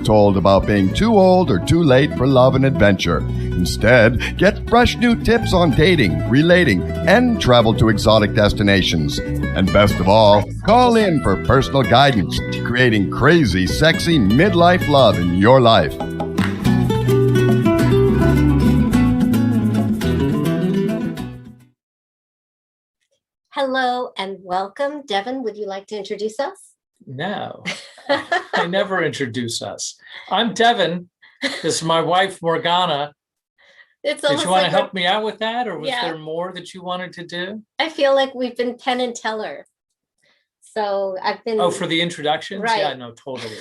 told about being too old or too late for love and adventure. Instead, get fresh new tips on dating, relating, and travel to exotic destinations. And best of all, call in for personal guidance to creating crazy, sexy midlife love in your life. Hello and welcome. Devin, would you like to introduce us? No, I never introduce us. I'm Devin. This is my wife, Morgana. Did you want to help me out with that, or was there more that you wanted to do? I feel like we've been Penn and Teller. So I've been... Oh, for the introductions? Right. Yeah, no, totally.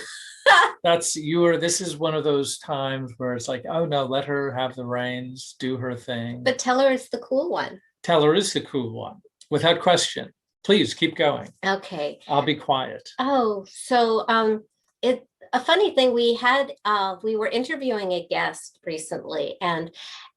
This is one of those times where it's like, oh no, let her have the reins, do her thing. But Teller is the cool one. Teller is the cool one, without question. Please keep going. Okay. I'll be quiet. Oh, so a funny thing, we were interviewing a guest recently, and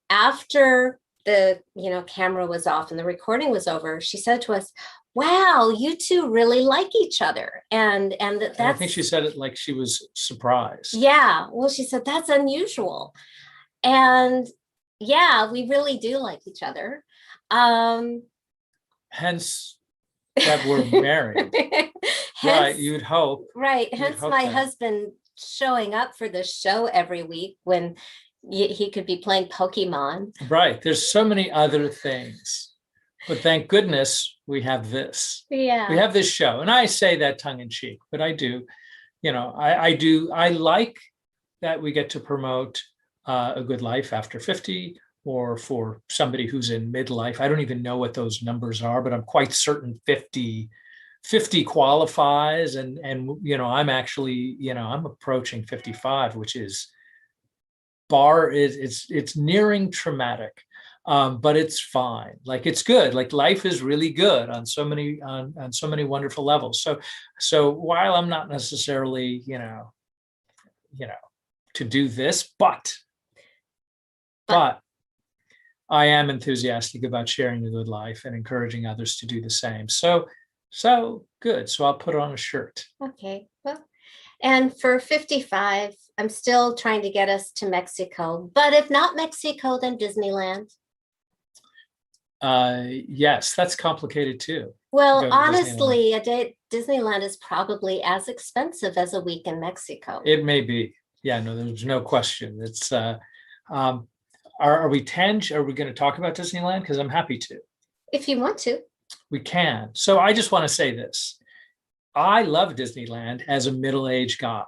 after the camera was off and the recording was over, she said to us, wow, you two really like each other. And I think she said it like she was surprised. Yeah. Well, she said that's unusual. And yeah, we really do like each other. Hence that we're married. Right, you'd hope. Right. Hence my husband showing up for the show every week when he could be playing Pokemon. Right. There's so many other things. But thank goodness we have this. Yeah. We have this show. And I say that tongue in cheek, but I do. I like that we get to promote a good life after 50, or for somebody who's in midlife. I don't even know what those numbers are, but I'm quite certain 50 qualifies. And I'm actually, I'm approaching 55, which is it's nearing traumatic. But it's fine. Like, it's good. Like, life is really good on so many wonderful levels. So while I'm not necessarily, to do this, but I am enthusiastic about sharing a good life and encouraging others to do the same. So good. So I'll put on a shirt. Okay. Well, and for 55, I'm still trying to get us to Mexico. But if not Mexico, then Disneyland. Yes, that's complicated too. Well, honestly, a day at Disneyland is probably as expensive as a week in Mexico. It may be. Yeah, no, there's no question. It's are we going to talk about Disneyland? Because I'm happy to. If you want to. We can. So I just want to say this. I love Disneyland as a middle-aged guy.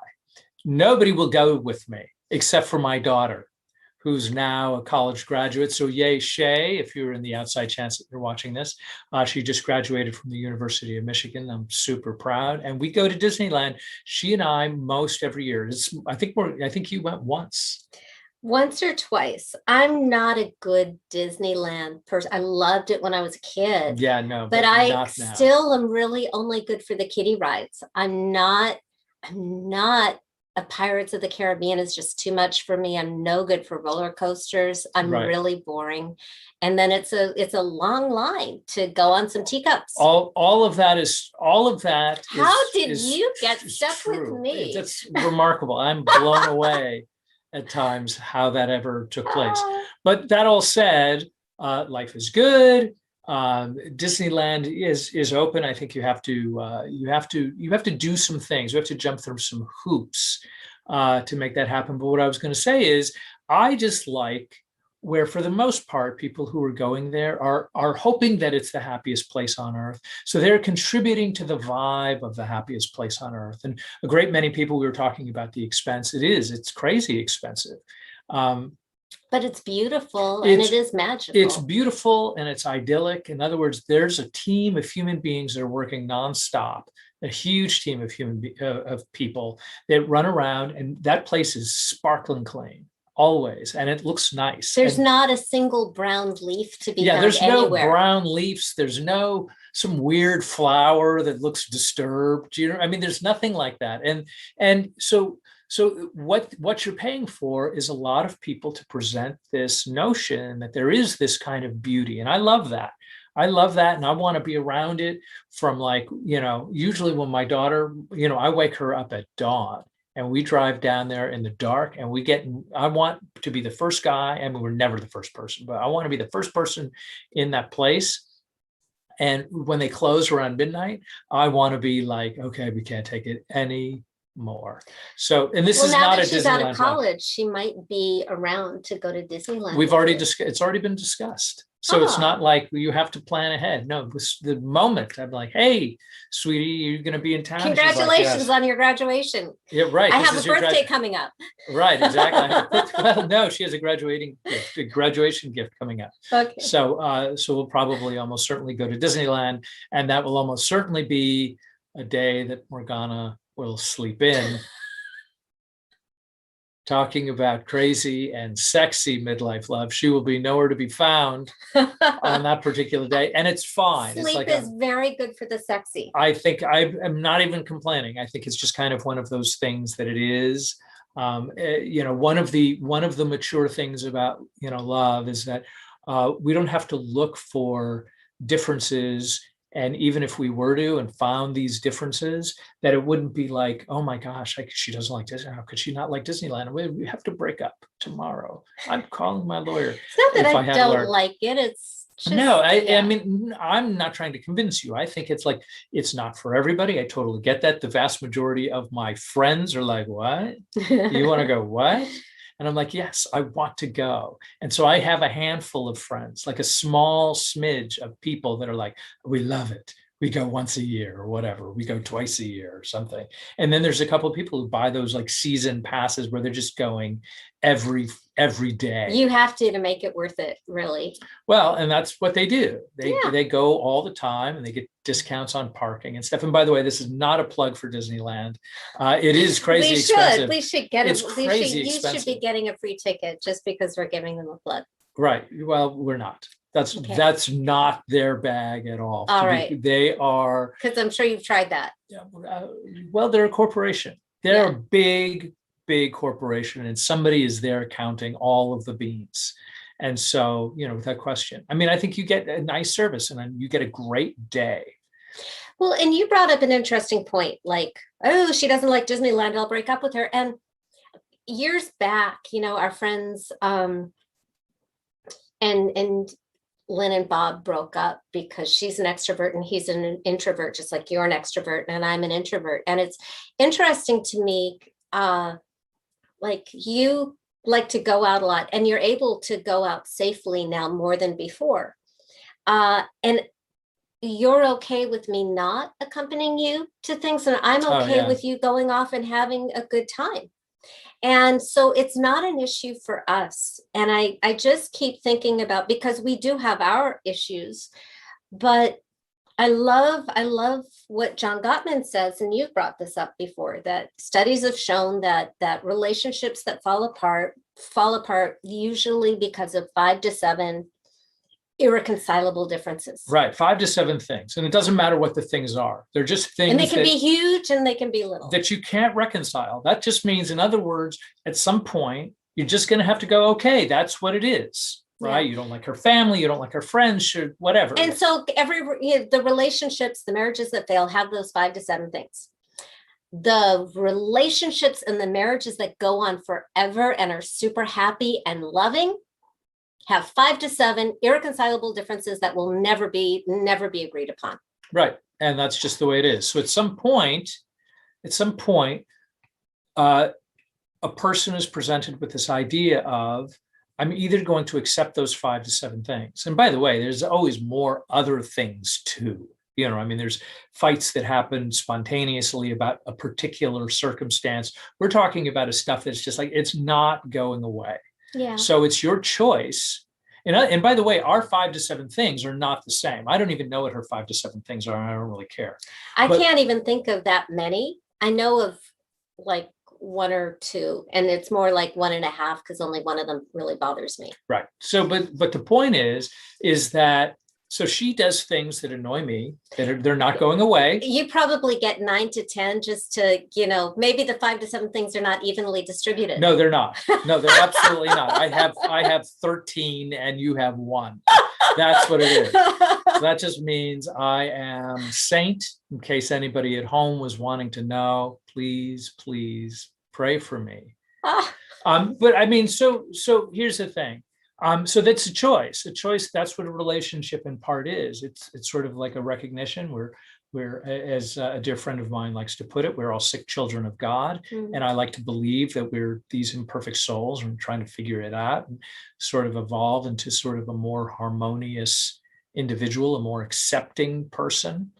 Nobody will go with me except for my daughter, who's now a college graduate. So yay, Shay, if you're in the outside chance that you're watching this. She just graduated from the University of Michigan. I'm super proud. And we go to Disneyland, she and I, most every year. I think you went once. Once or twice. I'm not a good Disneyland person. I loved it when I was a kid. Yeah, no. But I still am really only good for the kiddie rides. I'm not a Pirates of the Caribbean is just too much for me. I'm no good for roller coasters. I'm really boring. And then it's a long line to go on some teacups. All of that. How did you get stuck with me? It's remarkable. I'm blown away at times how that ever took place. But that all said, life is good. Disneyland is open. I think you have to do some things. You have to jump through some hoops to make that happen. But what I was going to say is, I just like where, for the most part, people who are going there are hoping that it's the happiest place on earth. So they're contributing to the vibe of the happiest place on earth. And a great many people, we were talking about the expense. It's crazy expensive. But it's beautiful and it is magical. It's beautiful and it's idyllic. In other words, there's a team of human beings that are working nonstop, a huge team of people that run around, and that place is sparkling clean. Always, and it looks nice. There's not a single brown leaf to be found there's anywhere. No brown leaves. There's no some weird flower that looks disturbed. There's nothing like that. And so what you're paying for is a lot of people to present this notion that there is this kind of beauty, and I love that. And I want to be around it from usually when my daughter, I wake her up at dawn. and we drive down there in the dark, and I want to be the first guy. I mean, we're never the first person, but I want to be the first person in that place. And when they close around midnight, I want to be like, okay, we can't take it anymore. So, and this is now not that a she's out Disneyland of plug. college, she might be around to go to Disneyland. We've with already you. it's already been discussed. So it's not like you have to plan ahead. No, the moment I'm like, hey, sweetie, you're going to be in town. She's like, Congratulations yes. on your graduation. Yeah, right. I This have a is your birthday coming up. Right, exactly. Well, no, she has a graduation gift coming up. Okay. So we'll probably almost certainly go to Disneyland, and that will almost certainly be a day that Morgana will sleep in. Talking about crazy and sexy midlife love, she will be nowhere to be found on that particular day, and it's fine. Sleep it's like is very good for the sexy. I think I am not even complaining. I think it's just kind of one of those things that it is. One of the mature things about love is that we don't have to look for differences. And even if we were to and found these differences, that it wouldn't be like, oh my gosh, she doesn't like Disney. How could she not like Disneyland? We have to break up tomorrow. I'm calling my lawyer. It's not that I don't like it. It's just, no, I mean, I'm not trying to convince you. I think it's like, it's not for everybody. I totally get that. The vast majority of my friends are like, what? You want to go, what? And I'm like, yes, I want to go. And so I have a handful of friends, like a small smidge of people that are like, we love it. We go once a year or whatever. We go twice a year or something. And then there's a couple of people who buy those like season passes where they're just going every day. You have to make it worth it, really. Well, and that's what they do. They go all the time, and they get discounts on parking and stuff. And by the way, this is not a plug for Disneyland. It is crazy expensive. We should get it. You should be getting a free ticket just because we're giving them a plug. Right. Well, we're not. That's not their bag at all. All right. They are. Because I'm sure you've tried that. Well, they're a corporation. They're a big corporation, and somebody is there counting all of the beans. And so, without question. I mean, I think you get a nice service and you get a great day. Well, and you brought up an interesting point, like, oh, she doesn't like Disneyland, I'll break up with her. And years back, our friends and Lynn and Bob broke up because she's an extrovert and he's an introvert, just like you're an extrovert and I'm an introvert. And it's interesting to me, like you like to go out a lot and you're able to go out safely now more than before. And you're okay with me not accompanying you to things, and I'm okay with you going off and having a good time. And so it's not an issue for us. And I just keep thinking about, because we do have our issues, but I love what John Gottman says, and you've brought this up before, that studies have shown that relationships that fall apart usually because of 5 to 7 irreconcilable differences. Right. 5 to 7 things. And it doesn't matter what the things are. They're just things. And they can be huge and they can be little. That you can't reconcile. That just means, in other words, at some point, you're just going to have to go, okay, that's what it is. Right. Yeah. You don't like her family. You don't like her friends, whatever. And so the relationships, the marriages that fail have those 5 to 7 things. The relationships and the marriages that go on forever and are super happy and loving have 5 to 7 irreconcilable differences that will never be agreed upon. Right. And that's just the way it is. So at some point, a person is presented with this idea of, I'm either going to accept those 5 to 7 things. And by the way, there's always more other things too. There's fights that happen spontaneously about a particular circumstance. We're talking about a stuff that's just like, it's not going away. Yeah. So it's your choice. And by the way, our 5 to 7 things are not the same. I don't even know what her 5 to 7 things are. I don't really care. I can't even think of that many. I know of like 1 or 2, and it's more like 1.5 because only one of them really bothers me. Right. So, but the point is that, so she does things that annoy me, that they're not going away. You probably get 9 to 10 just to, maybe the 5 to 7 things are not evenly distributed. No, they're not. No, they're absolutely not. I have 13 and you have 1. That's what it is. So that just means I am saint. In case anybody at home was wanting to know, please pray for me. Ah, But I mean, so here's the thing. So that's a choice. A choice. That's what a relationship in part is. It's sort of like a recognition. We're as a dear friend of mine likes to put it, we're all sick children of God, and I like to believe that we're these imperfect souls and trying to figure it out and sort of evolve into sort of a more harmonious individual, a more accepting person.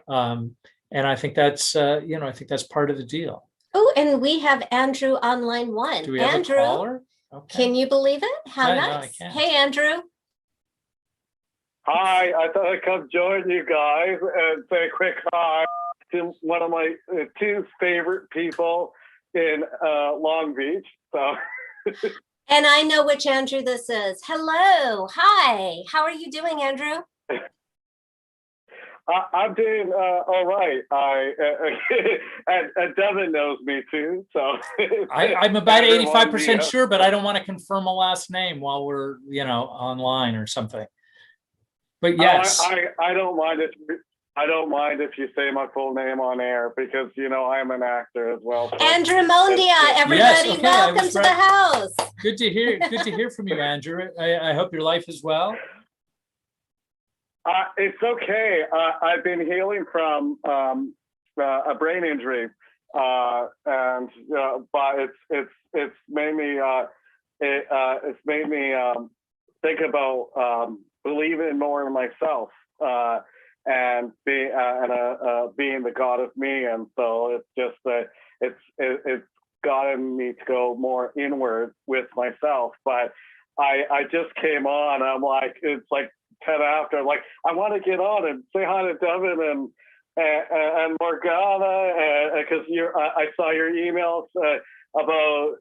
And I think that's I think that's part of the deal. oh, and we have Andrew on line one. Do we have Andrew, a caller? Okay. can you believe it? How No, I nice. can't. Hey, Andrew. Hi, I thought I'd come join you guys and say a quick hi to one of my two favorite people in Long Beach. So, And I know which Andrew this is. Hello. Hi. How are you doing, Andrew? I'm doing all right. And Devin knows me too. So I'm about Everyone, 85% sure, but I don't want to confirm a last name while we're online or something. But yes, I don't mind if you say my full name on air because I'm an actor as well. So Andrew Mondia, everybody, Yes, okay, welcome to the house. good to hear from you, Andrew. I hope your life is well. It's okay. I've been healing from a brain injury, and but it's made me think about believing more in myself and being the God of me, and so it's just that it's gotten me to go more inward with myself. But I just came on. I'm like, it's like 10 after. Like, I want to get on and say hi to Devin and Morgana because I saw your emails about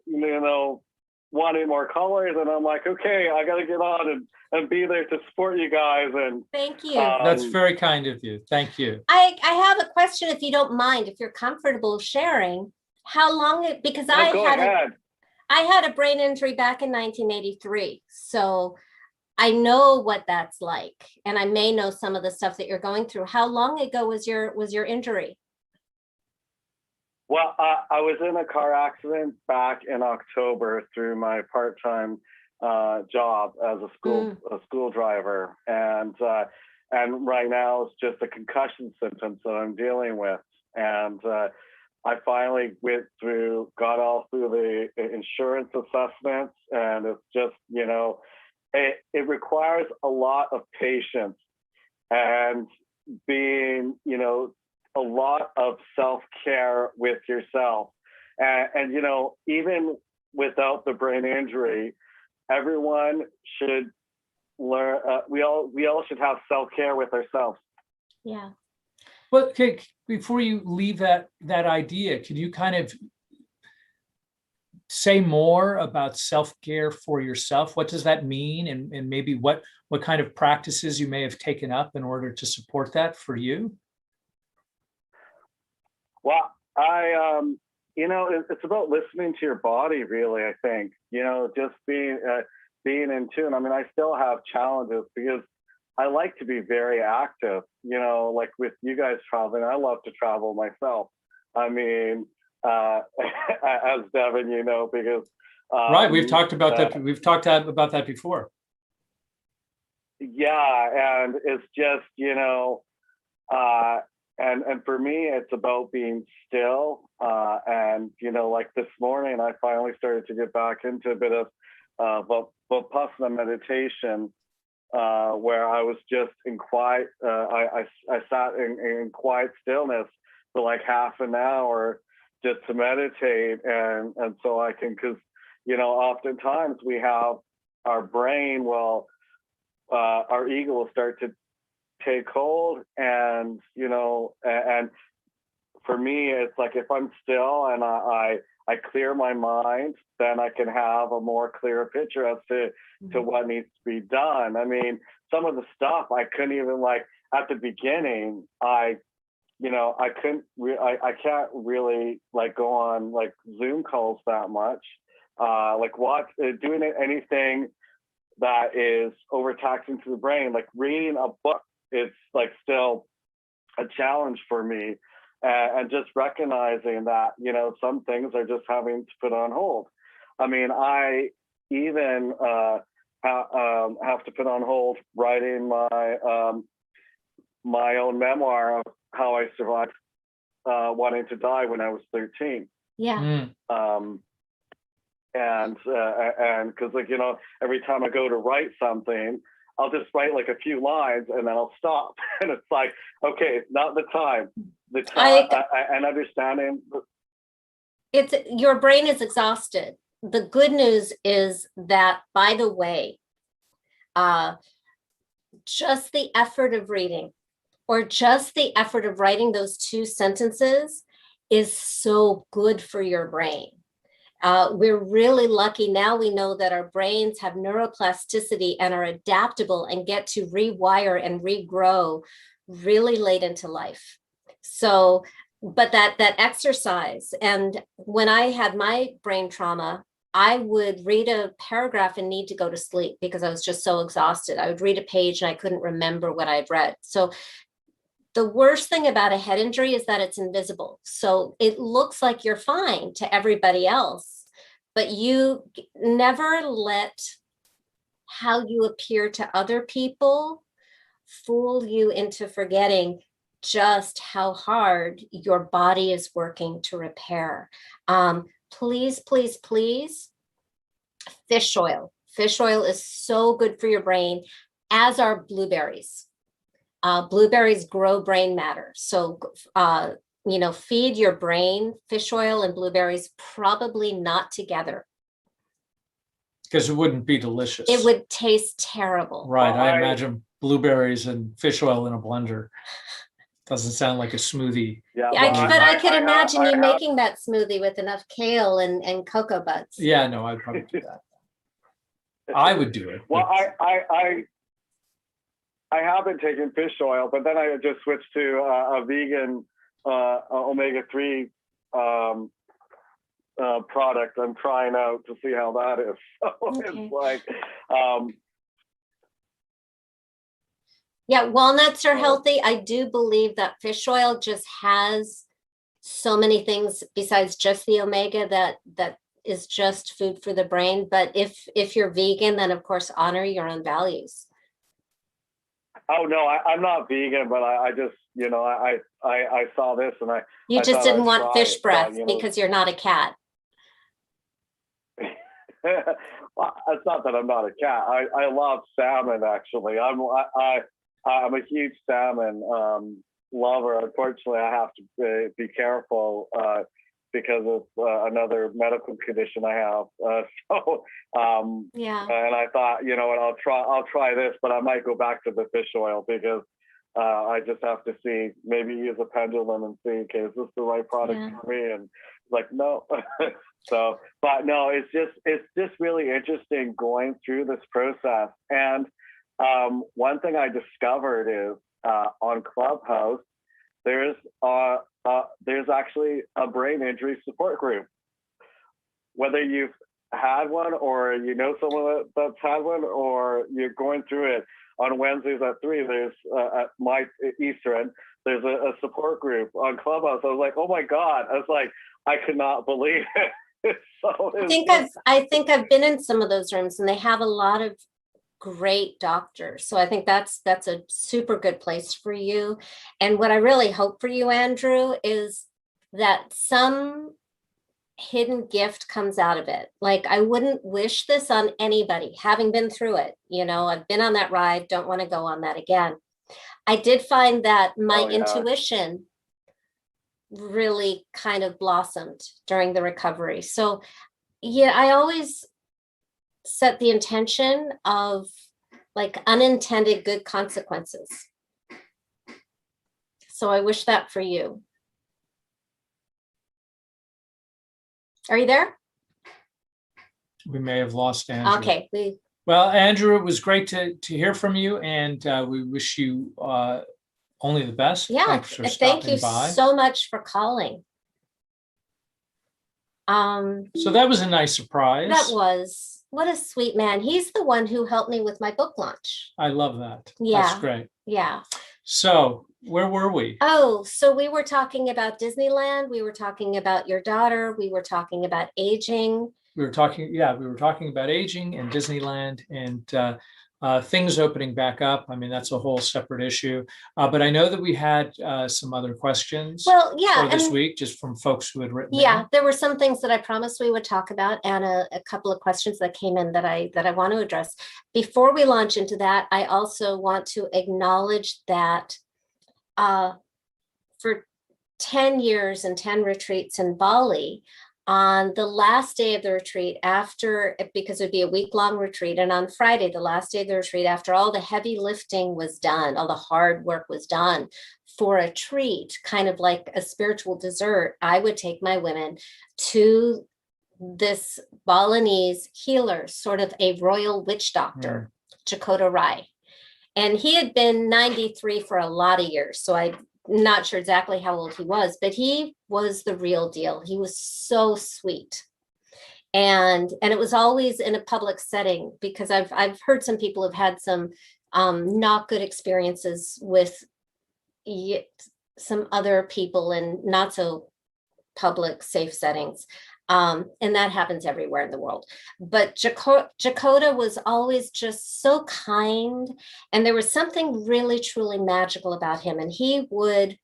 wanting more colors, and I'm like, okay, I got to get on and be there to support you guys. And Thank you. That's very kind of you. Thank you. I have a question, if you don't mind, if you're comfortable sharing. How long because go ahead. I had a brain injury back in 1983. So I know what that's like, and I may know some of the stuff that you're going through. How long ago was your injury? Well, I was in a car accident back in October through my part-time job as a school driver, and right now it's just the concussion symptoms that I'm dealing with, and I finally got all through the insurance assessments, and it's just it requires a lot of patience and being a lot of self-care with yourself, and even without the brain injury, everyone should learn. We all should have self-care with ourselves. Yeah. Well, okay, before you leave that idea, can you kind of say more about self-care for yourself? What does that mean, and maybe what kind of practices you may have taken up in order to support that for you? Well, it's about listening to your body, really. I think, just being in tune. I mean, I still have challenges because I like to be very active, like with you guys traveling. I love to travel myself. I mean, as Devin, because right, we've talked about that. We've talked about that before. Yeah, and it's just and for me, it's about being still. And like this morning, I finally started to get back into a bit of Vipassana meditation, where I was just in quiet. I sat in quiet stillness for like half an hour just to meditate, and so I can, because oftentimes we have our brain our ego will start to take hold, and and for me it's like if I'm still and I clear my mind, then I can have a more clear picture as to what needs to be done. I mean, some of the stuff I couldn't even, like, at the beginning, I can't really like go on like Zoom calls that much, doing anything that is overtaxing to the brain, like reading a book. It's like still a challenge for me. and just recognizing that, you know, some things are just having to put on hold. I mean, I even have to put on hold writing my own memoir of how I survived wanting to die when I was 13. Yeah. And because, like, you know, every time I go to write something, I'll just write like a few lines and then I'll stop. And it's like, okay, it's not the time. The time and understanding. It's your brain is exhausted. The good news is that, by the way, just the effort of reading or just the effort of writing those 2 sentences is so good for your brain. We're really lucky now. We know that our brains have neuroplasticity and are adaptable and get to rewire and regrow really late into life. So, but that exercise, and when I had my brain trauma, I would read a paragraph and need to go to sleep because I was just so exhausted. I would read a page and I couldn't remember what I'd read. So the worst thing about a head injury is that it's invisible. So it looks like you're fine to everybody else, but you never let how you appear to other people fool you into forgetting just how hard your body is working to repair. Please, please, please, fish oil. Fish oil is so good for your brain, as are blueberries. Blueberries grow brain matter. So, you know, feed your brain fish oil and blueberries, probably not together. Because it wouldn't be delicious. It would taste terrible. Right. I imagine blueberries and fish oil in a blender. Doesn't sound like a smoothie. Yeah, but I could imagine you making that smoothie with enough kale and cocoa buds. Yeah, no, I'd probably do that. I would do it. Well, I have been taking fish oil, but then I just switched to a vegan omega-3 product I'm trying out to see how that is. So Okay. It's like, yeah, walnuts are healthy. I do believe that fish oil just has so many things besides just the omega that is just food for the brain. But if you're vegan, then of course honor your own values. oh no, I'm not vegan, but I just, you know, I saw this and You I just thought didn't I'd want try fish it, breath you know. because you're not a cat. Well, it's not that I'm not a cat. I love salmon, actually. I'm a huge salmon lover. Unfortunately, I have to be careful because of another medical condition I have. Yeah. And I thought, you know what, I'll try this, but I might go back to the fish oil because I just have to see, maybe use a pendulum and see, okay, is this the right product for me? And it's like, no. So, but no, it's just really interesting going through this process. And one thing I discovered is on Clubhouse, there's actually a brain injury support group. Whether you've had one or you know someone that's had one or you're going through it, on Wednesdays at 3, there's at my Eastern, there's a support group on Clubhouse. I was like, oh my God. I was like, I could not believe it. So I think I've been in some of those rooms and they have a lot of great doctors. So I think that's a super good place for you. And what I really hope for you, Andrew, is that some hidden gift comes out of it. Like, I wouldn't wish this on anybody, having been through it. You know, I've been on that ride, don't want to go on that again. I did find that my intuition really kind of blossomed during the recovery. So yeah, I always set the intention of like unintended good consequences. So I wish that for you. Are you there? We may have lost Andrew. Okay. Well, Andrew, it was great to hear from you, and we wish you only the best. Yeah, Thanks for thank you by. so much for calling. So that was a nice surprise. That was. What a sweet man. He's the one who helped me with my book launch. I love that. Yeah. That's great. Yeah. So where were we? Oh, so we were talking about Disneyland. We were talking about your daughter. We were talking about aging. We were talking about aging and Disneyland and things opening back up. I mean, that's a whole separate issue. But I know that we had some other questions Well, yeah, for this and week, just from folks who had written. yeah, in. there were some things that I promised we would talk about, and a couple of questions that came in that I want to address. Before we launch into that, I also want to acknowledge that for 10 years and 10 retreats in Bali, on the last day of the retreat, because it'd be a week-long retreat, and on Friday, the last day of the retreat, after all the heavy lifting was done, all the hard work was done, for a treat, kind of like a spiritual dessert, I would take my women to this Balinese healer, sort of a royal witch doctor, Jacoda Rai. And he had been 93 for a lot of years, so I'm not sure exactly how old he was, but he was the real deal. He was so sweet. And it was always in a public setting, because I've heard some people have had some not good experiences with some other people in not so public, safe settings. And that happens everywhere in the world. But Jacoda was always just so kind. And there was something really, truly magical about him. And he would,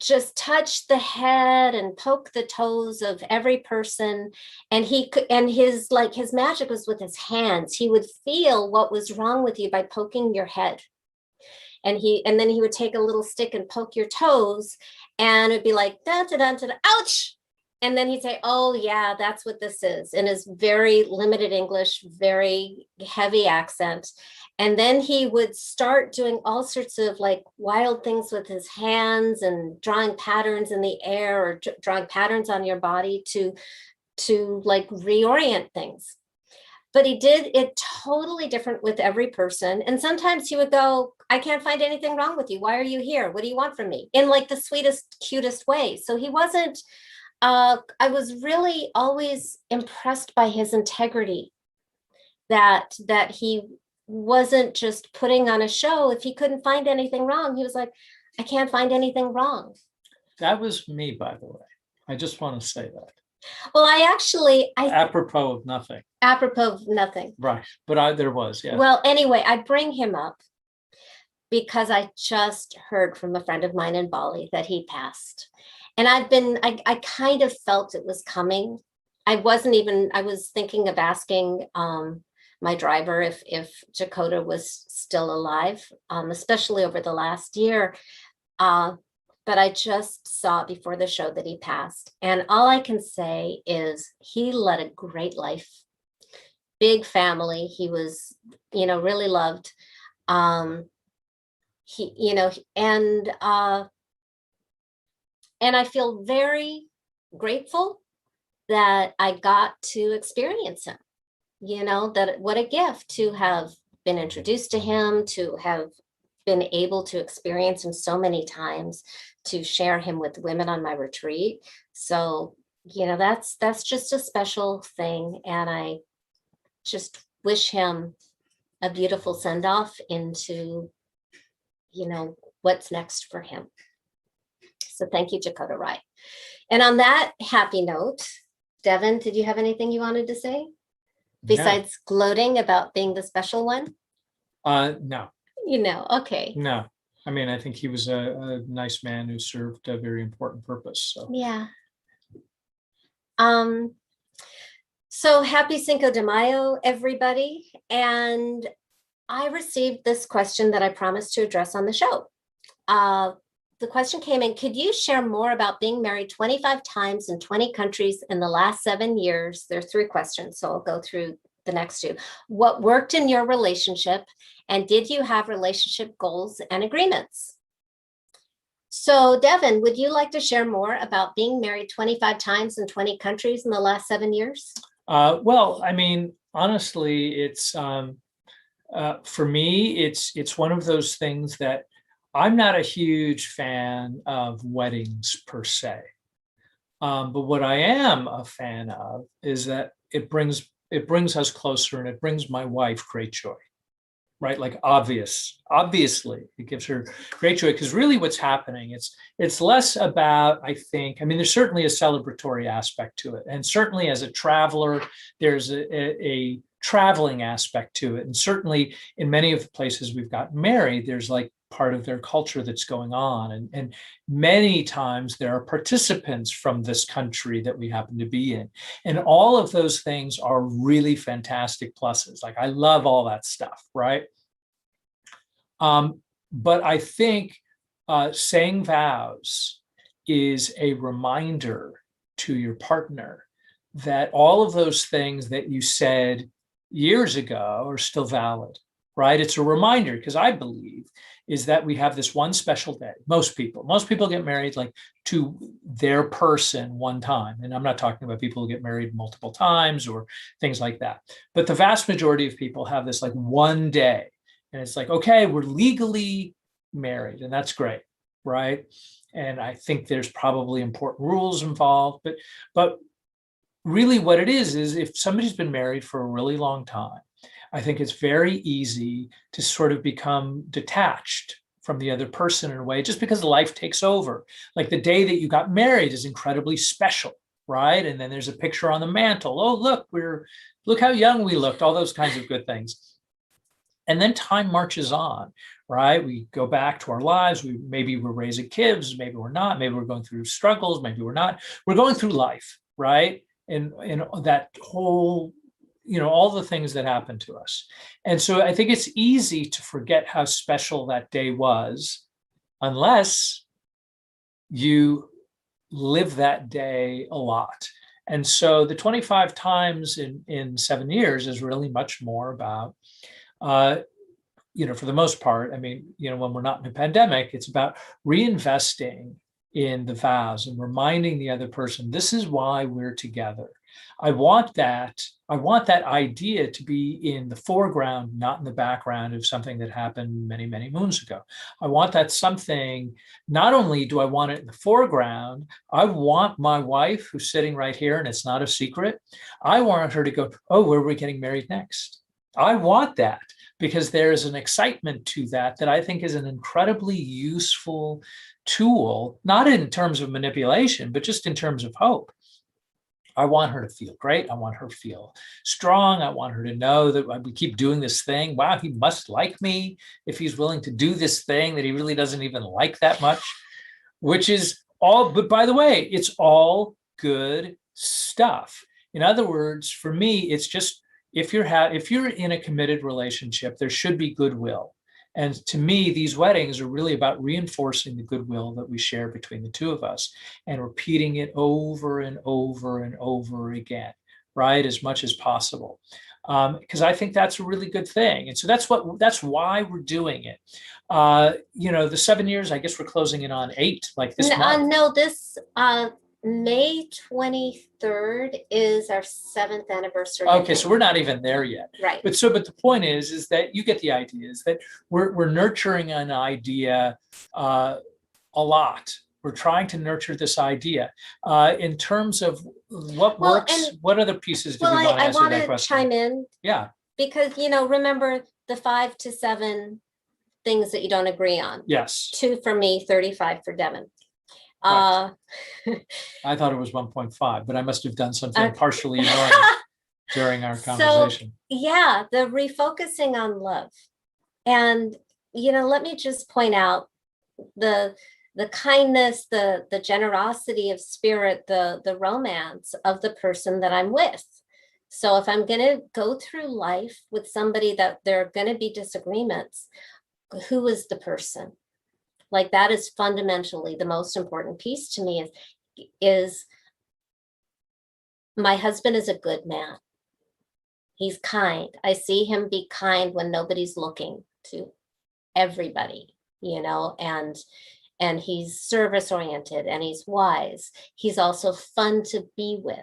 just touch the head and poke the toes of every person. And his magic was with his hands. He would feel what was wrong with you by poking your head. And then he would take a little stick and poke your toes, and it'd be like, da, da, da, da, da, ouch. And then he'd say, oh yeah, that's what this is, in his very limited English, very heavy accent. And then he would start doing all sorts of like wild things with his hands and drawing patterns in the air, or drawing patterns on your body to like reorient things. But he did it totally different with every person. And sometimes he would go, I can't find anything wrong with you. Why are you here? What do you want from me? In like the sweetest, cutest way. So he wasn't, I was really always impressed by his integrity, that he wasn't just putting on a show. If he couldn't find anything wrong, he was like, I can't find anything wrong. That was me, by the way. I just want to say that. Well, I apropos of nothing. Apropos of nothing. Right. But there was, yeah. Well, anyway, I bring him up because I just heard from a friend of mine in Bali that he passed. And I kind of felt it was coming. I was thinking of asking my driver if Jacoda was still alive, especially over the last year. But I just saw before the show that he passed. And all I can say is he led a great life, big family. He was, really loved. And I feel very grateful that I got to experience him, that what a gift to have been introduced to him, to have been able to experience him so many times, to share him with women on my retreat. So, that's just a special thing. And I just wish him a beautiful send-off into, what's next for him. So thank you, Jacoda Rai. And on that happy note, Devin, did you have anything you wanted to say besides gloating about being the special one? No. Okay. No. I mean, I think he was a nice man who served a very important purpose. So yeah. So happy Cinco de Mayo, everybody. And I received this question that I promised to address on the show. The question came in, could you share more about being married 25 times in 20 countries in the last 7 years? There are 3 questions, so I'll go through the next 2. What worked in your relationship? And did you have relationship goals and agreements? So Devin, would you like to share more about being married 25 times in 20 countries in the last 7 years? Well, I mean, honestly, it's for me, it's one of those things that I'm not a huge fan of weddings per se. But what I am a fan of is that it brings us closer, and it brings my wife great joy. right? Like obviously, it gives her great joy, because really what's happening, it's less about, I think, I mean, there's certainly a celebratory aspect to it. And certainly as a traveler, there's a traveling aspect to it. And certainly in many of the places we've gotten married, there's like part of their culture that's going on. And many times there are participants from this country that we happen to be in. And all of those things are really fantastic pluses. Like I love all that stuff, right? But I think saying vows is a reminder to your partner that all of those things that you said years ago are still valid, right? It's a reminder, because I believe is that we have this one special day. Most people get married like to their person one time. And I'm not talking about people who get married multiple times or things like that. But the vast majority of people have this like one day. And it's like, okay, we're legally married, and that's great, right? And I think there's probably important rules involved, but really what it is if somebody's been married for a really long time, I think it's very easy to sort of become detached from the other person in a way, just because life takes over. Like the day that you got married is incredibly special, right? And then there's a picture on the mantle. Oh, look how young we looked, all those kinds of good things. And then time marches on, right? We go back to our lives. Maybe we're raising kids, maybe we're not, maybe we're going through struggles, maybe we're not. We're going through life, right? And that whole, all the things that happen to us. And so I think it's easy to forget how special that day was, unless you live that day a lot. And so the 25 times in 7 years is really much more about, for the most part, I mean, when we're not in a pandemic, it's about reinvesting in the vows and reminding the other person, this is why we're together. I want that idea to be in the foreground, not in the background of something that happened many, many moons ago. I want that something, not only do I want it in the foreground, I want my wife who's sitting right here, and it's not a secret, I want her to go, oh, where are we getting married next? I want that, because there's an excitement to that I think is an incredibly useful tool, not in terms of manipulation, but just in terms of hope. I want her to feel great. I want her to feel strong. I want her to know that we keep doing this thing. Wow, he must like me if he's willing to do this thing that he really doesn't even like that much, which is all, but by the way, it's all good stuff. In other words, for me, it's just, if you're in a committed relationship, there should be goodwill. And to me, these weddings are really about reinforcing the goodwill that we share between the two of us and repeating it over and over and over again, right? As much as possible. Because I think that's a really good thing. And so that's why we're doing it. The 7 years, I guess we're closing in on 8, like this month. No, this May 23rd is our 7th anniversary. Okay, so we're not even there yet. Right. But the point is that you get the idea, is that we're nurturing an idea a lot. We're trying to nurture this idea in terms of what works. What other pieces do we want to answer that question? I want to chime in. Yeah. Because, remember the 5 to 7 things that you don't agree on. Yes. 2 for me, 35 for Devin. Right. I thought it was 1.5, but I must have done something partially annoying during our conversation. So, the refocusing on love. And, let me just point out the kindness, the generosity of spirit, the romance of the person that I'm with. So if I'm going to go through life with somebody that there are going to be disagreements, who is the person? Like, that is fundamentally the most important piece to me is my husband is a good man. He's kind. I see him be kind when nobody's looking, to everybody, and he's service oriented and he's wise. He's also fun to be with.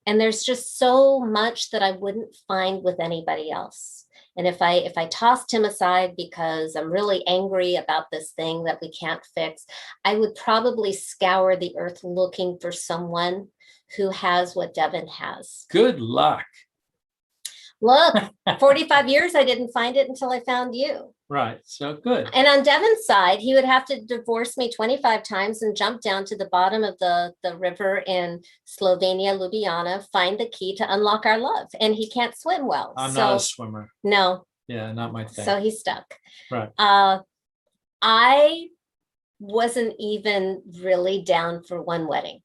And there's just so much that I wouldn't find with anybody else. And if I tossed him aside because I'm really angry about this thing that we can't fix, I would probably scour the earth looking for someone who has what Devin has. Good luck. Look, 45 years, I didn't find it until I found you. Right. So good. And on Devin's side, he would have to divorce me 25 times and jump down to the bottom of the river in Slovenia, Ljubljana, find the key to unlock our love. And he can't swim well. I'm not a swimmer. No. Yeah, not my thing. So he's stuck. Right. I wasn't even really down for one wedding.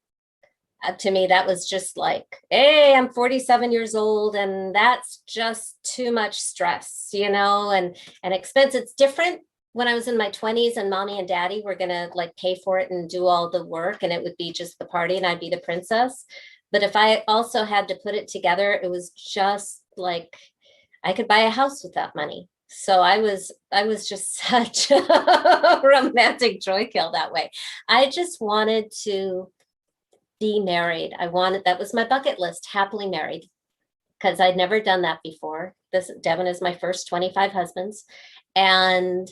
To me, that was just like, hey, I'm 47 years old, and that's just too much stress, and expense. It's different when I was in my 20s and mommy and daddy were going to like pay for it and do all the work, and it would be just the party and I'd be the princess. But if I also had to put it together, it was just like I could buy a house with that money. So I was just such a romantic joy kill that way. I just wanted to be married. That was my bucket list, happily married, because I'd never done that before. Devin is my first 25 husbands. And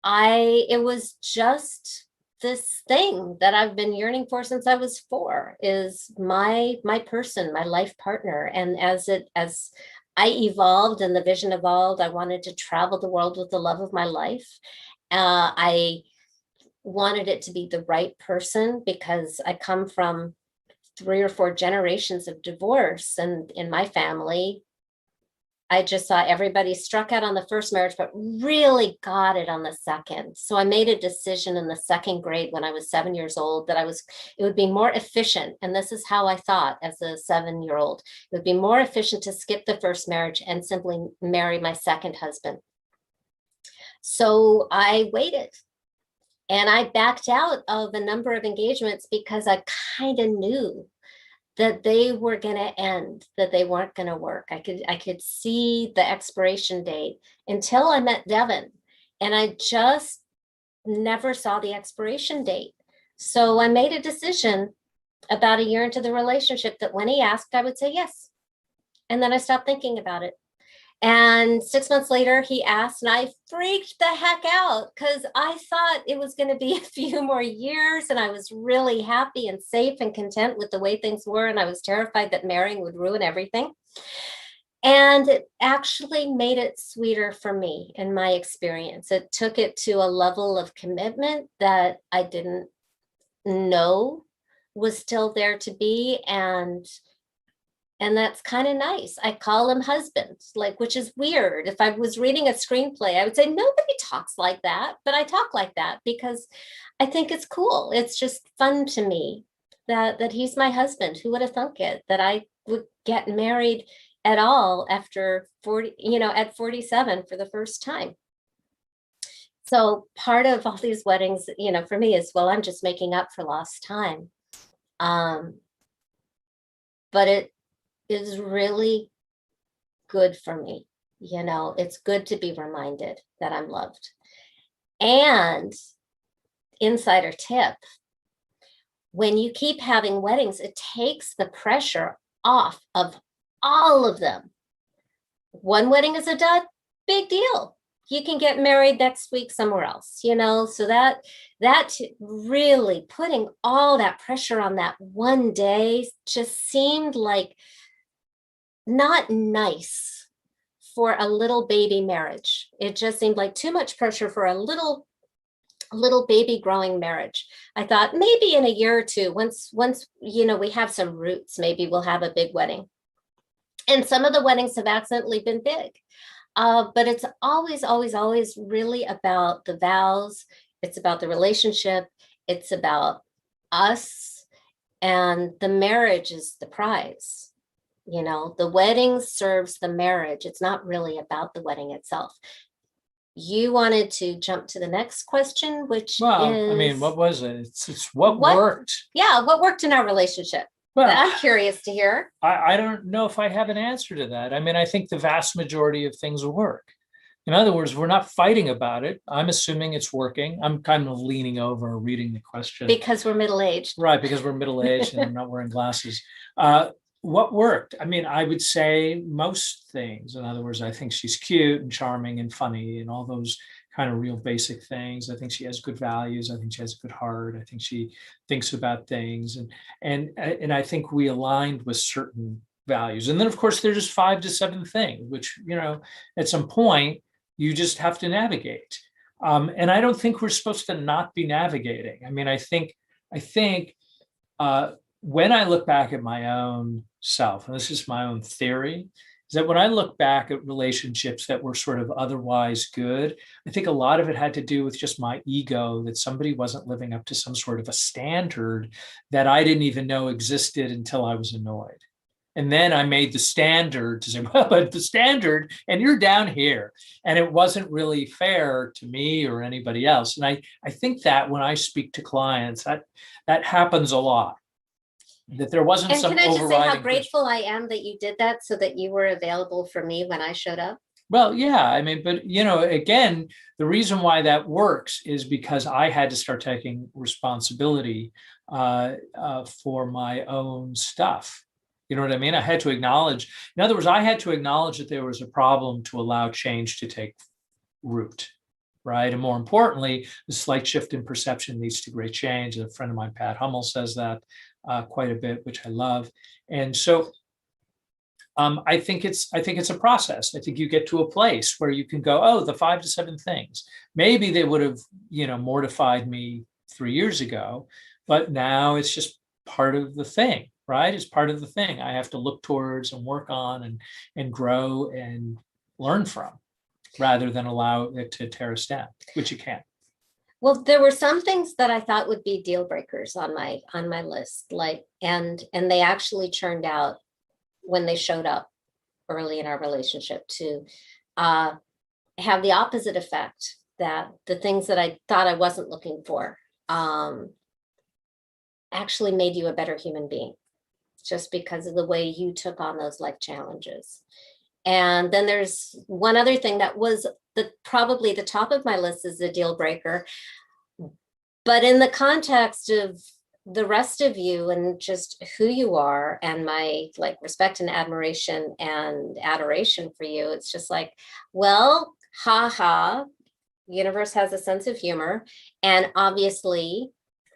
it was just this thing that I've been yearning for since I was 4, is my person, my life partner. And as I evolved and the vision evolved, I wanted to travel the world with the love of my life. I wanted it to be the right person because I come from 3 or 4 generations of divorce. And in my family, I just saw everybody struck out on the first marriage, but really got it on the second. So I made a decision in the 2nd grade when I was 7 years old that it would be more efficient. And this is how I thought as a 7-year-old, it would be more efficient to skip the first marriage and simply marry my second husband. So I waited. And I backed out of a number of engagements because I kind of knew that they were going to end, that they weren't going to work. I could see the expiration date until I met Devin, and I just never saw the expiration date. So I made a decision about a year into the relationship that when he asked, I would say yes. And then I stopped thinking about it. And 6 months later, he asked, and I freaked the heck out because I thought it was going to be a few more years, and I was really happy and safe and content with the way things were. And I was terrified that marrying would ruin everything. And it actually made it sweeter for me in my experience. It took it to a level of commitment that I didn't know was still there to be. And that's kind of nice. I call him husband, which is weird. If I was reading a screenplay, I would say nobody talks like that, but I talk like that because I think it's cool. It's just fun to me that he's my husband. Who would have thunk it, that I would get married at all after 40, at 47 for the first time. So part of all these weddings, for me is, well, I'm just making up for lost time. But it is really good for me. It's good to be reminded that I'm loved. And insider tip, when you keep having weddings, it takes the pressure off of all of them. One wedding is a dud, big deal. You can get married next week somewhere else, so that really putting all that pressure on that one day just seemed like not nice for a little baby marriage. It just seemed like too much pressure for a little baby growing marriage. I thought maybe in a year or two, once we have some roots, maybe we'll have a big wedding. And some of the weddings have accidentally been big. But it's always, always, always really about the vows. It's about the relationship. It's about us. And the marriage is the prize. The wedding serves the marriage. It's not really about the wedding itself. You wanted to jump to the next question, which is... I mean, what was it? It's what worked. Yeah, what worked in our relationship? Well, I'm curious to hear. I don't know if I have an answer to that. I mean, I think the vast majority of things will work. In other words, we're not fighting about it. I'm assuming it's working. I'm kind of leaning over, reading the question. Because we're middle-aged. Right, because we're middle-aged and I'm not wearing glasses. What worked? I mean, I would say most things. In other words, I think she's cute and charming and funny and all those kind of real basic things. I think she has good values. I think she has a good heart. I think she thinks about things. And I think we aligned with certain values. And then, of course, there's 5 to 7 things, which, at some point, you just have to navigate. And I don't think we're supposed to not be navigating. I mean, I think when I look back at my own self, and this is my own theory, is that when I look back at relationships that were sort of otherwise good, I think a lot of it had to do with just my ego, that somebody wasn't living up to some sort of a standard that I didn't even know existed until I was annoyed. And then I made the standard to say, well, but the standard, and you're down here. And it wasn't really fair to me or anybody else. And I think that when I speak to clients, that happens a lot. That there wasn't And some can I just say how overriding grateful I am that you did that so that you were available for me when I showed up? Well, yeah, I mean, but again, the reason why that works is because I had to start taking responsibility for my own stuff. You know what I mean? I had to acknowledge, in other words, I had to acknowledge that there was a problem to allow change to take root, right? And more importantly, the slight shift in perception leads to great change. A friend of mine, Pat Hummel, says that quite a bit, which I love. And so I think it's a process. I think you get to a place where you can go, oh, the 5 to 7 things. Maybe they would have, mortified me 3 years ago, but now it's just part of the thing, right? It's part of the thing I have to look towards and work on and grow and learn from, rather than allow it to tear us down, which it can. Well, there were some things that I thought would be deal breakers on my list, and they actually churned out when they showed up early in our relationship to have the opposite effect, that the things that I thought I wasn't looking for actually made you a better human being, just because of the way you took on those life challenges. And then there's one other thing that was probably the top of my list is a deal breaker. But in the context of the rest of you and just who you are and my respect and admiration and adoration for you, it's just well, universe has a sense of humor. And obviously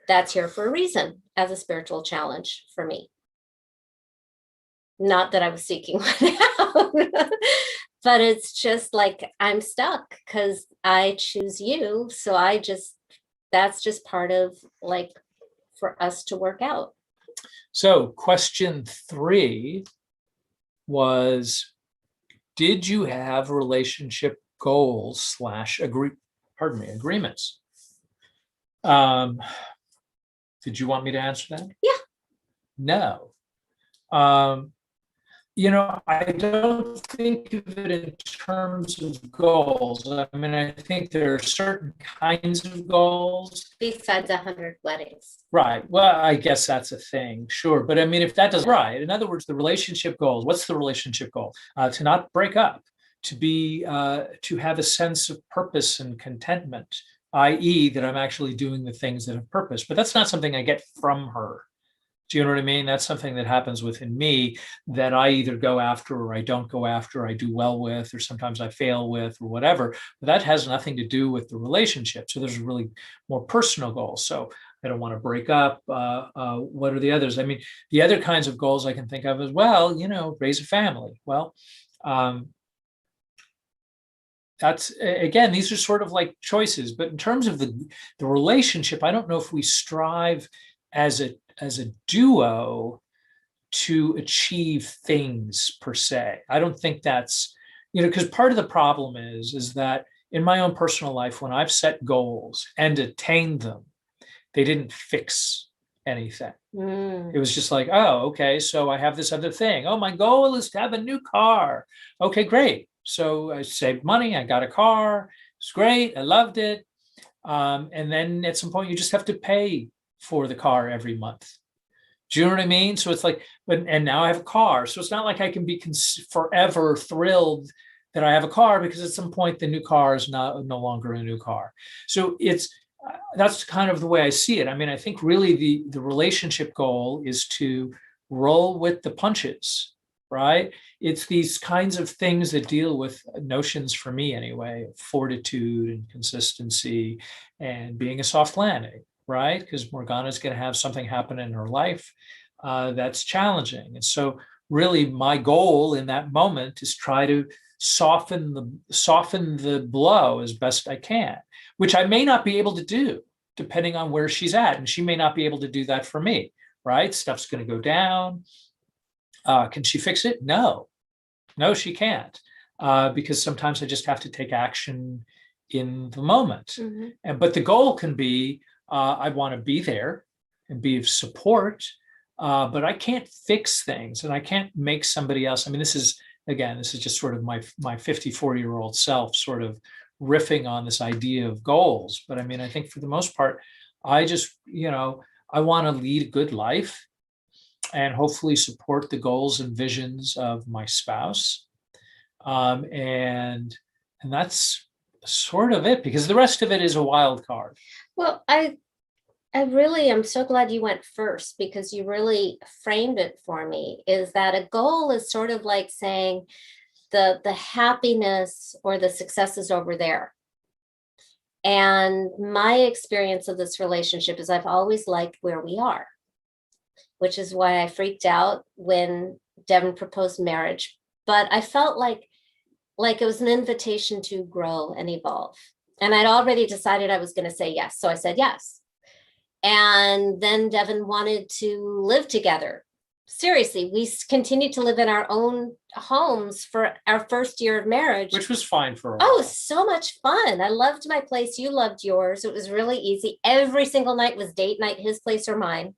that's here for a reason, as a spiritual challenge for me. Not that I was seeking one out, but it's just I'm stuck because I choose you. So that's just part of for us to work out. So question 3 was, did you have relationship goals / agreements? Did you want me to answer that? Yeah. No. I don't think of it in terms of goals. I mean, I think there are certain kinds of goals. Besides 100 weddings. Right. Well, I guess that's a thing. Sure. But I mean, if that doesn't, right. In other words, the relationship goals, what's the relationship goal? To not break up, to have a sense of purpose and contentment, i.e. that I'm actually doing the things that have purpose. But that's not something I get from her. Do you know what I mean? That's something that happens within me that I either go after or I don't go after, I do well with, or sometimes I fail with, or whatever. But that has nothing to do with the relationship. So there's really more personal goals. So I don't want to break up. What are the others? I mean, the other kinds of goals I can think of as well, raise a family. Well, that's, again, these are sort of like choices. But in terms of the relationship, I don't know if we strive as a duo to achieve things per se. I don't think that's, because part of the problem is that in my own personal life, when I've set goals and attained them, they didn't fix anything. It was just oh, okay, so I have this other thing. Oh, my goal is to have a new car. Okay, great. So I saved money. I got a car. It's great. I loved it. And then at some point, you just have to pay for the car every month. Do you know what I mean? So it's and now I have a car. So it's not like I can be forever thrilled that I have a car, because at some point the new car is no longer a new car. So that's kind of the way I see it. I mean, I think really the relationship goal is to roll with the punches, right? It's these kinds of things that deal with notions, for me anyway, of fortitude and consistency and being a soft landing. Right? Because Morgana's going to have something happen in her life that's challenging. And so really my goal in that moment is try to soften the blow as best I can, which I may not be able to do depending on where she's at. And she may not be able to do that for me, right? Stuff's going to go down. Can she fix it? No, she can't. Because sometimes I just have to take action in the moment. But the goal can be, I want to be there and be of support, but I can't fix things and I can't make somebody else. I mean, this is just sort of my 54-year-old self sort of riffing on this idea of goals. But I mean, I think for the most part, I just, I want to lead a good life and hopefully support the goals and visions of my spouse. And that's sort of it, because the rest of it is a wild card. Well, I really am so glad you went first, because you really framed it for me, is that a goal is sort of like saying the happiness or the success is over there. And my experience of this relationship is I've always liked where we are, which is why I freaked out when Devin proposed marriage. But I felt like it was an invitation to grow and evolve. And I'd already decided I was going to say yes. So I said yes. And then Devin wanted to live together. Seriously, we continued to live in our own homes for our first year of marriage. Which was fine for a while. Oh, so much fun. I loved my place. You loved yours. It was really easy. Every single night was date night, his place or mine.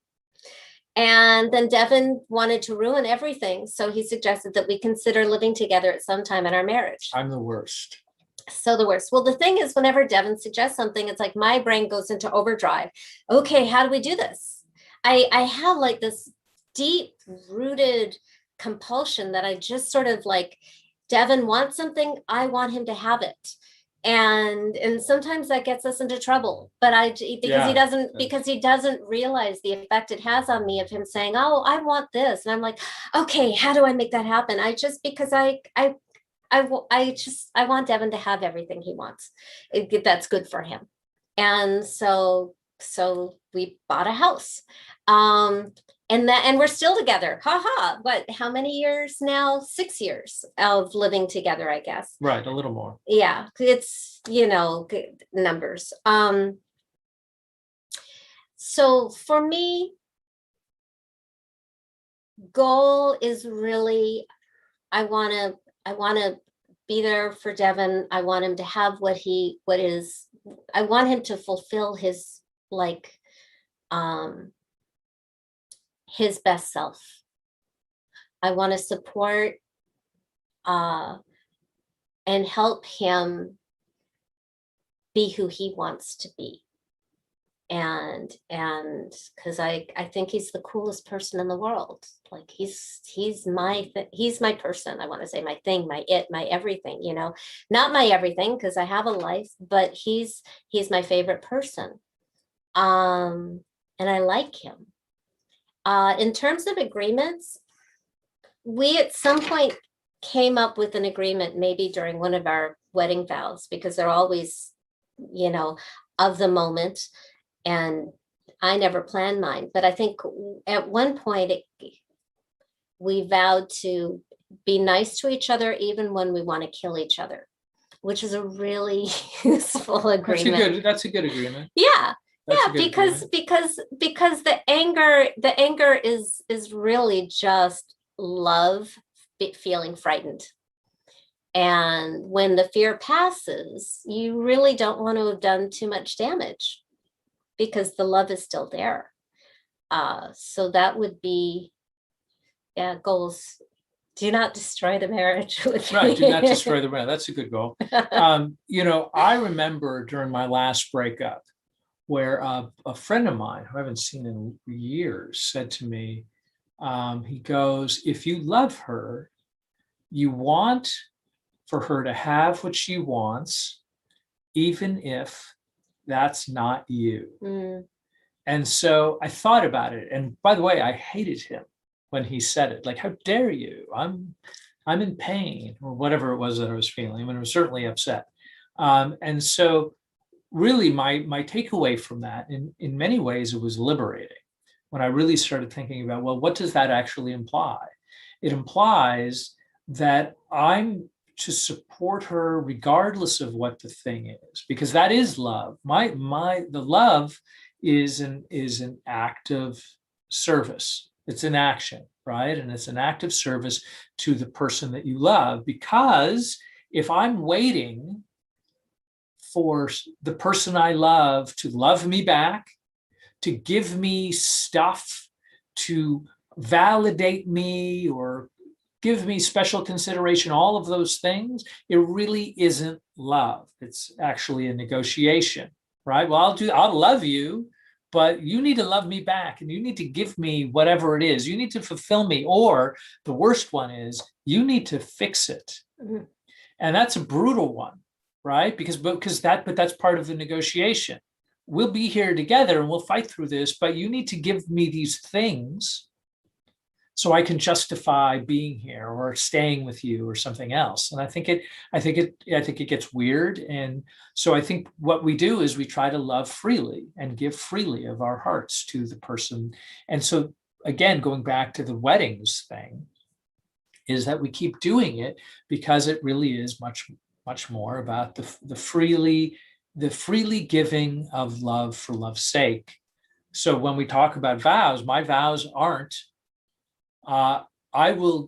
And then Devin wanted to ruin everything. So he suggested that we consider living together at some time in our marriage. I'm the worst. So the worst. Well, the thing is, whenever Devin suggests something, it's like my brain goes into overdrive. Okay, how do we do this? I have like this deep rooted compulsion that I just sort of like, Devin wants something, I want him to have it. And sometimes that gets us into trouble, but because he doesn't realize the effect it has on me of him saying, oh, I want this. And I'm like, okay, how do I make that happen? Because I want Devin to have everything he wants. That's good for him. And so we bought a house. And we're still together. What, how many years now? 6 years of living together, I guess. Right. A little more. Yeah. It's, numbers. So for me, goal is really, I want to be there for Devin. I want him to have I want him to fulfill his his best self. I want to support and help him be who he wants to be. And because I think he's the coolest person in the world. Like he's my person. I want to say my thing, my it, my everything, not my everything, because I have a life, but he's my favorite person. And I like him. In terms of agreements, we at some point came up with an agreement, maybe during one of our wedding vows, because they're always, of the moment. And I never planned mine. But I think at one point we vowed to be nice to each other, even when we want to kill each other, which is a really useful agreement. That's a good agreement. Yeah. Because the anger is really just love feeling frightened. And when the fear passes, you really don't want to have done too much damage, because the love is still there. So that would be, goals. Do not destroy the marriage. Right, do not destroy the marriage. That's a good goal. I remember during my last breakup, where a friend of mine who I haven't seen in years said to me, he goes, if you love her, you want for her to have what she wants, even if that's not you. Mm. And so I thought about it. And by the way, I hated him when he said it. Like, how dare you? I'm in pain, or whatever it was that I was feeling. I mean, I was certainly upset. And so really my takeaway from that, in many ways, it was liberating when I really started thinking about, well, what does that actually imply? it implies that I'm to support her regardless of what the thing is, because that is love. The love is an act of service. It's an action, right? And it's an act of service to the person that you love, because if I'm waiting for the person I love to love me back, to give me stuff, to validate me or give me special consideration, all of those things, it really isn't love. It's actually a negotiation, right? Well, I'll love you, but you need to love me back, and you need to give me whatever it is. You need to fulfill me, or the worst one is you need to fix it. Mm-hmm. And that's a brutal one, right? But that's part of the negotiation. We'll be here together and we'll fight through this, but you need to give me these things so I can justify being here or staying with you or something else. And I think it gets weird. And so I think what we do is we try to love freely and give freely of our hearts to the person. And so again, going back to the weddings thing, is that we keep doing it because it really is much, much more about the freely giving of love for love's sake. So when we talk about vows, my vows aren't, I will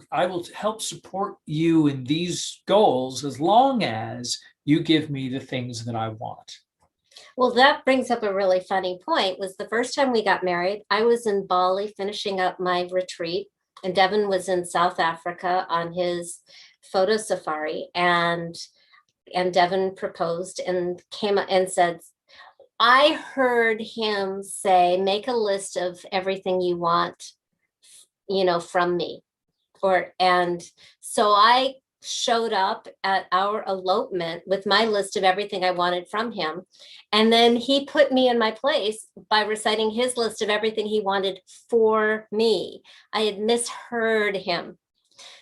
help support you in these goals as long as you give me the things that I want. Well, that brings up a really funny point. Was the first time we got married, I was in Bali finishing up my retreat, and Devin was in South Africa on his photo safari, and Devin proposed and came and said, I heard him say, make a list of everything you want, from me. And so I showed up at our elopement with my list of everything I wanted from him. And then he put me in my place by reciting his list of everything he wanted for me. I had misheard him.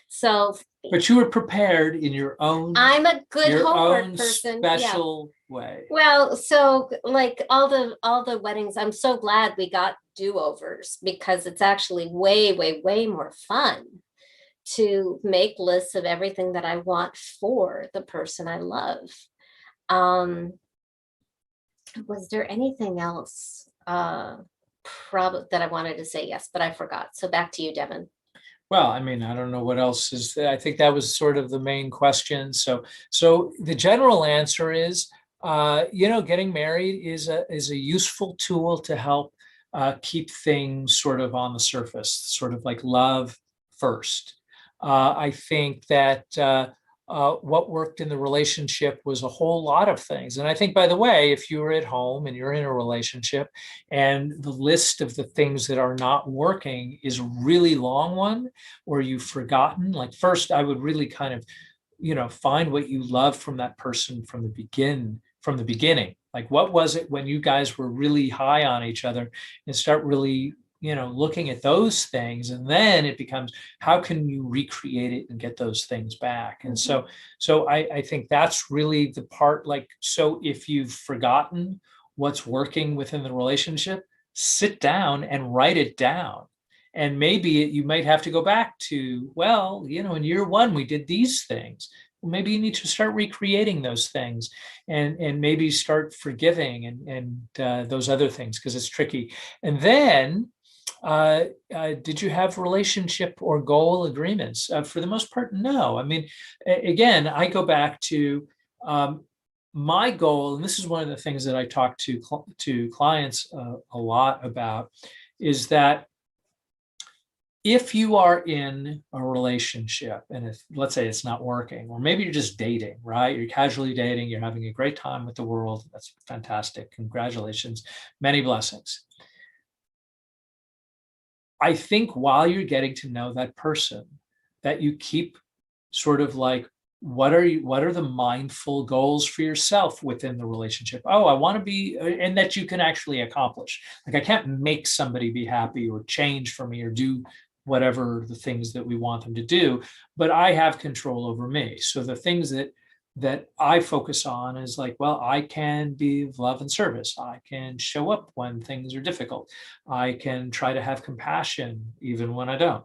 So, but you were prepared in your own. I'm a good homework person. Special way. Well, so like all the weddings, I'm so glad we got do-overs, because it's actually way, way, way more fun to make lists of everything that I want for the person I love. Was there anything else probably that I wanted to say? Yes, but I forgot. So back to you, Devin. Well, I mean, I don't know what else is there. I think that was sort of the main question. So the general answer is, getting married is a useful tool to help keep things sort of on the surface, sort of like love first. I think that what worked in the relationship was a whole lot of things. And I think, by the way, if you're at home and you're in a relationship and the list of the things that are not working is a really long one, or you've forgotten, like first, I would really kind of, find what you love from that person from the beginning. Like, what was it when you guys were really high on each other, and start really, looking at those things. And then it becomes, how can you recreate it and get those things back? And so I think that's really the part, like, so if you've forgotten what's working within the relationship, sit down and write it down. And maybe you might have to go back to, well, in year one, we did these things. Maybe you need to start recreating those things, and maybe start forgiving and those other things, because it's tricky. And then, did you have relationship or goal agreements? For the most part, no. I mean, again, I go back to my goal, and this is one of the things that I talk to clients a lot about, is that if you are in a relationship, and if, let's say, it's not working, or maybe you're just dating, right? You're casually dating, you're having a great time with the world. That's fantastic. Congratulations. Many blessings. I think while you're getting to know that person, that you keep sort of like, what are the mindful goals for yourself within the relationship? Oh, I want to be, and that you can actually accomplish. Like, I can't make somebody be happy or change for me or do whatever the things that we want them to do, but I have control over me. So the things that I focus on is like, well, I can be of love and service. I can show up when things are difficult. I can try to have compassion even when I don't.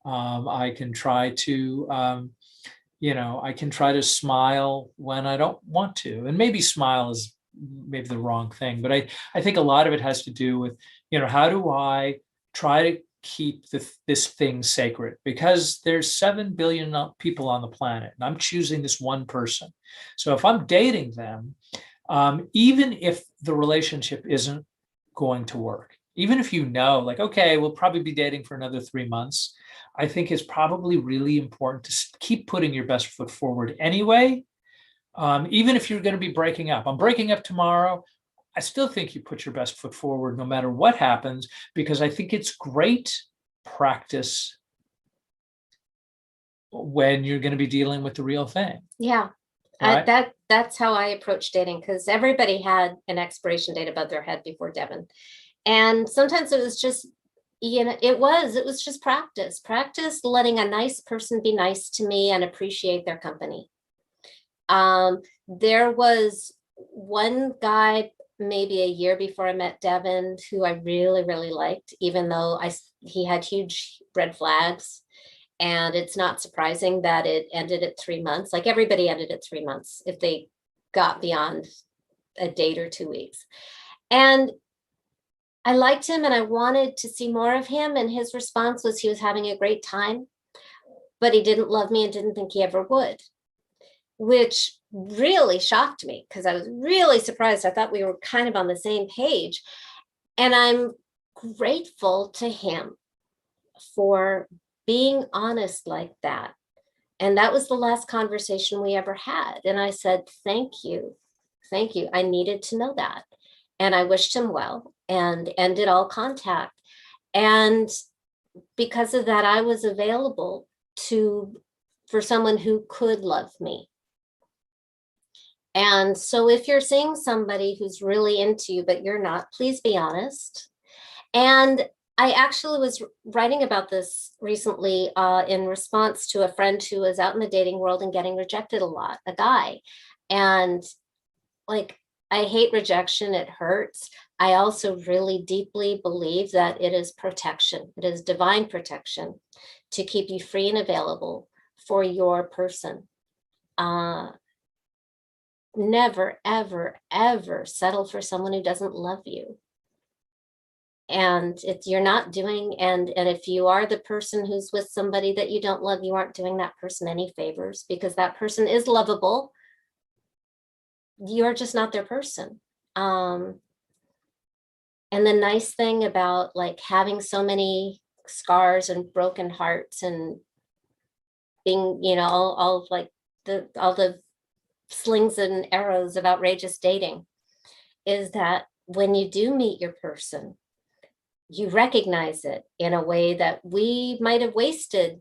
I can try to, I can try to smile when I don't want to. And maybe smile is maybe the wrong thing, but I think a lot of it has to do with, how do I try to keep this thing sacred? Because there's 7 billion people on the planet, and I'm choosing this one person. So if I'm dating them, even if the relationship isn't going to work, even if like, okay, we'll probably be dating for another 3 months, I think it's probably really important to keep putting your best foot forward anyway. Even if you're going to be breaking up, I'm breaking up tomorrow, I still think you put your best foot forward no matter what happens, because I think it's great practice when you're going to be dealing with the real thing. Yeah. Right? That's how I approach dating, because everybody had an expiration date above their head before Devin. And sometimes it was just, it was just practice letting a nice person be nice to me and appreciate their company. There was one guy maybe a year before I met Devin who I really, really liked, even though he had huge red flags. And it's not surprising that it ended at 3 months. Like, everybody ended at 3 months if they got beyond a date or 2 weeks. And I liked him and I wanted to see more of him. And his response was he was having a great time, but he didn't love me and didn't think he ever would, which really shocked me because I was really surprised. I thought we were kind of on the same page. And I'm grateful to him for being honest like that. And that was the last conversation we ever had. And I said, thank you. Thank you. I needed to know that. And I wished him well and ended all contact. And because of that, I was available for someone who could love me. And so if you're seeing somebody who's really into you, but you're not, please be honest. And I actually was writing about this recently in response to a friend who was out in the dating world and getting rejected a lot, a guy. And like, I hate rejection. It hurts. I also really deeply believe that it is protection. It is divine protection to keep you free and available for your person. Never, ever, ever settle for someone who doesn't love you. And if you're not doing, and if you are the person who's with somebody that you don't love, you aren't doing that person any favors, because that person is lovable. You're just not their person. And the nice thing about like having so many scars and broken hearts and being, all the slings and arrows of outrageous dating is that when you do meet your person, you recognize it in a way that we might have wasted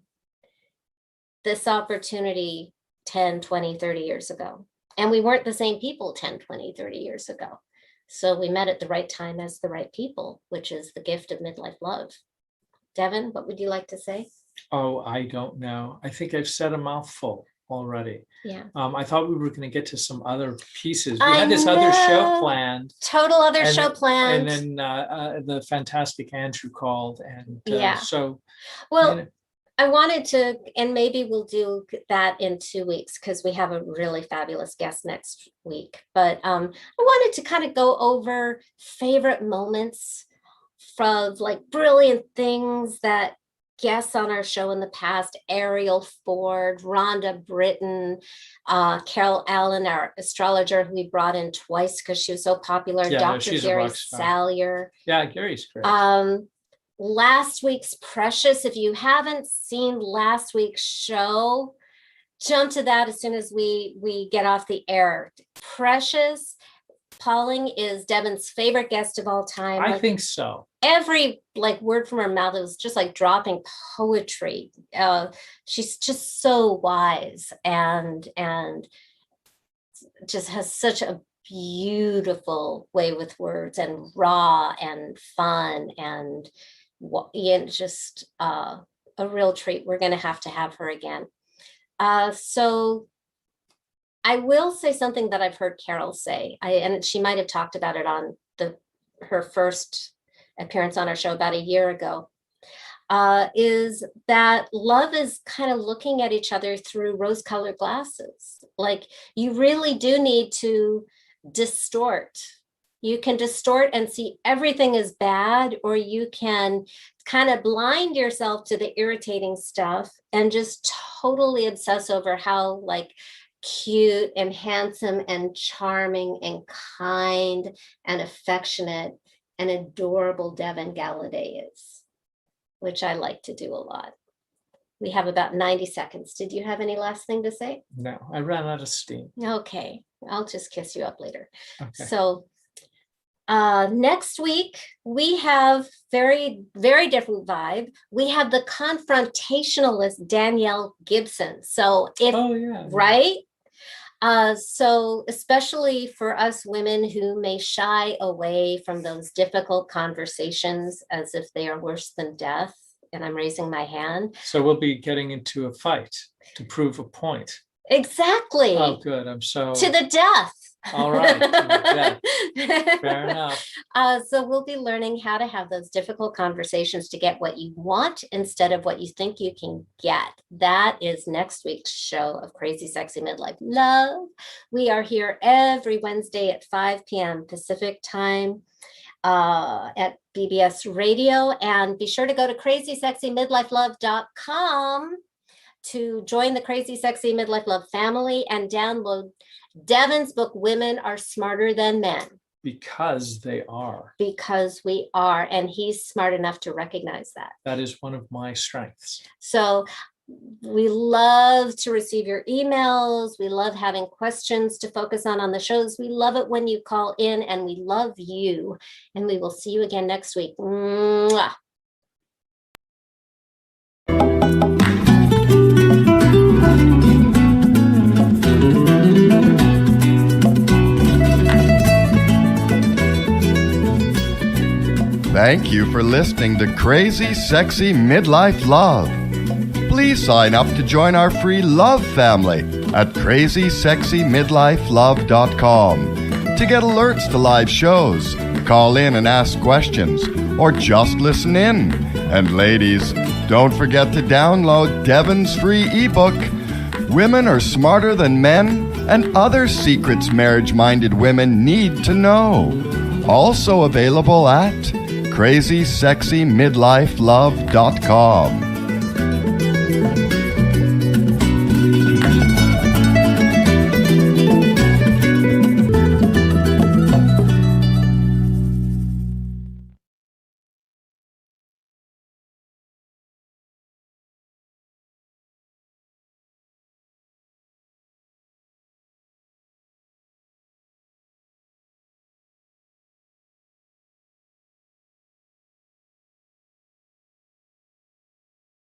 this opportunity 10, 20, 30 years ago. And we weren't the same people 10, 20, 30 years ago. So we met at the right time as the right people, which is the gift of midlife love. Devin, what would you like to say? Oh, I don't know. I think I've said a mouthful already. Yeah. I thought we were going to get to some other pieces. We had this other show planned. Total other show planned. And then the fantastic Andrew called. And yeah. So. Well, I wanted to, and maybe we'll do that in 2 weeks because we have a really fabulous guest next week. But I wanted to kind of go over favorite moments from like brilliant things that guests on our show in the past, Ariel Ford, Rhonda Britton, Carol Allen, our astrologer who we brought in twice because she was so popular, Dr. Gary Salyer. Yeah, Gary's great. Last week's Precious. If you haven't seen last week's show, jump to that as soon as we get off the air. Precious, Pauling is Devin's favorite guest of all time. I think so. Every word from her mouth, it was just like dropping poetry. She's just so wise and just has such a beautiful way with words and raw and fun and just a real treat. We're going to have her again. So I will say something that I've heard Carol say, and she might have talked about it on her first appearance on our show about a year ago. is that love is kind of looking at each other through rose-colored glasses. Like, you really do need to distort. You can distort and see everything is bad, or you can kind of blind yourself to the irritating stuff and just totally obsess over how like cute and handsome and charming and kind and affectionate and adorable Devin Galladay is, which I like to do a lot. We have about 90 seconds. Did you have any last thing to say? No, I ran out of steam. Okay, I'll just kiss you up later. Okay. So next week, we have very, very different vibe. We have the confrontationalist Danielle Gibson. So if, right? So especially for us women who may shy away from those difficult conversations as if they are worse than death, and I'm raising my hand. So we'll be getting into a fight to prove a point. Exactly. Oh, good. I'm so... To the death. All right. Fair enough. So we'll be learning how to have those difficult conversations to get what you want instead of what you think you can get. That is next week's show of Crazy Sexy Midlife Love. We are here every Wednesday at 5 p.m. Pacific time at BBS Radio. And be sure to go to crazysexymidlifelove.com to join the Crazy Sexy Midlife Love family and download Devin's book, Women Are Smarter Than Men. Because they are. Because we are. And he's smart enough to recognize that. That is one of my strengths. So we love to receive your emails. We love having questions to focus on the shows. We love it when you call in, and we love you. And we will see you again next week. Mwah. Thank you for listening to Crazy Sexy Midlife Love. Please sign up to join our free love family at crazysexymidlifelove.com to get alerts to live shows, call in and ask questions, or just listen in. And ladies, don't forget to download Devin's free ebook, Women Are Smarter Than Men and Other Secrets Marriage-Minded Women Need to Know. Also available at crazysexymidlifelove.com.